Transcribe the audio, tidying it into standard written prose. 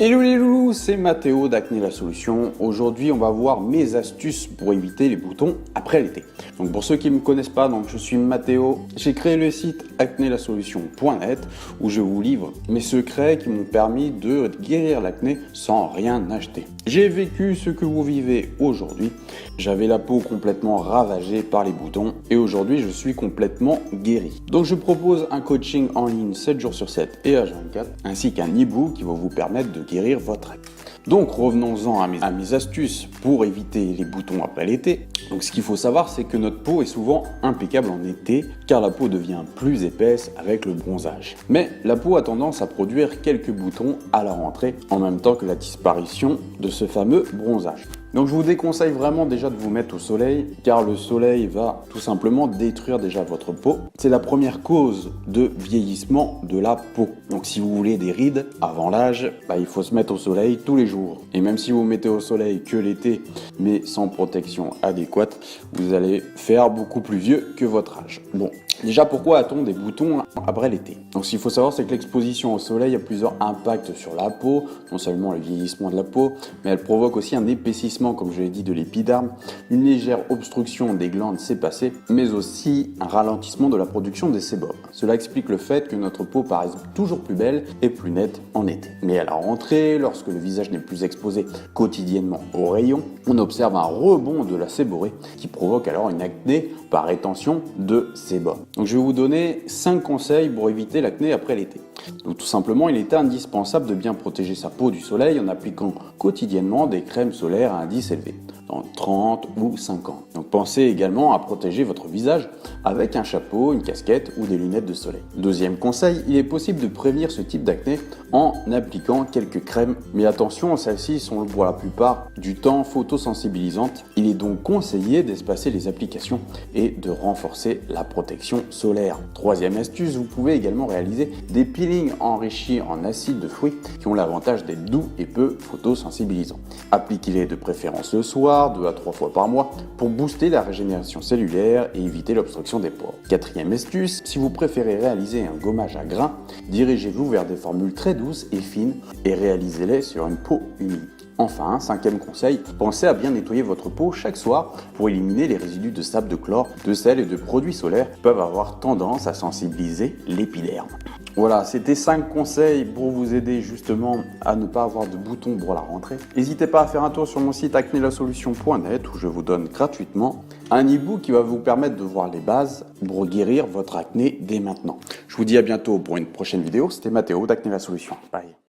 Hello les loulous, c'est Mathéo d'Acné la Solution. Aujourd'hui, on va voir mes astuces pour éviter les boutons après l'été. Donc pour ceux qui ne me connaissent pas, je suis Mathéo. J'ai créé le site acnélasolution.net où je vous livre mes secrets qui m'ont permis de guérir l'acné sans rien acheter. J'ai vécu ce que vous vivez aujourd'hui. J'avais la peau complètement ravagée par les boutons et aujourd'hui, je suis complètement guéri. Donc je propose un coaching en ligne 7 jours sur 7 et H24 ainsi qu'un e-book qui va vous permettre de guérir votre acné. Donc revenons-en à mes astuces pour éviter les boutons après l'été. Donc ce qu'il faut savoir, c'est que notre peau est souvent impeccable en été car la peau devient plus épaisse avec le bronzage. Mais la peau a tendance à produire quelques boutons à la rentrée en même temps que la disparition de ce fameux bronzage. Donc je vous déconseille vraiment déjà de vous mettre au soleil car le soleil va tout simplement détruire déjà votre peau. C'est la première cause de vieillissement de la peau. Donc si vous voulez des rides avant l'âge, il faut se mettre au soleil tous les jours. Et même si vous mettez au soleil que l'été mais sans protection adéquate, vous allez faire beaucoup plus vieux que votre âge. Bon, déjà pourquoi a-t-on des boutons après l'été? Donc ce qu'il faut savoir, c'est que l'exposition au soleil a plusieurs impacts sur la peau, non seulement le vieillissement de la peau, mais elle provoque aussi un épaississement, comme je l'ai dit, de l'épiderme, une légère obstruction des glandes sébacées, mais aussi un ralentissement de la production des sébum. Cela explique le fait que notre peau paraisse toujours plus belle et plus nette en été. Mais à la rentrée, lorsque le visage n'est plus exposé quotidiennement aux rayons, on observe un rebond de la séborrhée qui provoque alors une acné par rétention de sébum. Donc je vais vous donner 5 conseils pour éviter l'acné après l'été. Donc tout simplement, il est indispensable de bien protéger sa peau du soleil en appliquant quotidiennement des crèmes solaires à indice élevé, dans 30 ou 50. Donc pensez également à protéger votre visage avec un chapeau, une casquette ou des lunettes de soleil. Deuxième conseil, il est possible de prévenir ce type d'acné en appliquant quelques crèmes, mais attention, celles-ci sont pour la plupart du temps photosensibilisantes. Il est donc conseillé d'espacer les applications et de renforcer la protection solaire. Troisième astuce, vous pouvez également réaliser des peelings enrichis en acide de fruits qui ont l'avantage d'être doux et peu photosensibilisants. Appliquez-les de préférence le soir, 2 à 3 fois par mois, pour booster la régénération cellulaire et éviter l'obstruction des pores. Quatrième astuce, si vous préférez réaliser un gommage à grains, dirigez-vous vers des formules très douces et fines et réalisez-les sur une peau humide. Enfin, cinquième conseil, pensez à bien nettoyer votre peau chaque soir pour éliminer les résidus de sable, de chlore, de sel et de produits solaires qui peuvent avoir tendance à sensibiliser l'épiderme. Voilà, c'était 5 conseils pour vous aider justement à ne pas avoir de boutons pour la rentrée. N'hésitez pas à faire un tour sur mon site acnélasolution.net où je vous donne gratuitement un e-book qui va vous permettre de voir les bases pour guérir votre acné dès maintenant. Je vous dis à bientôt pour une prochaine vidéo. C'était Mathéo d'Acné la Solution. Bye.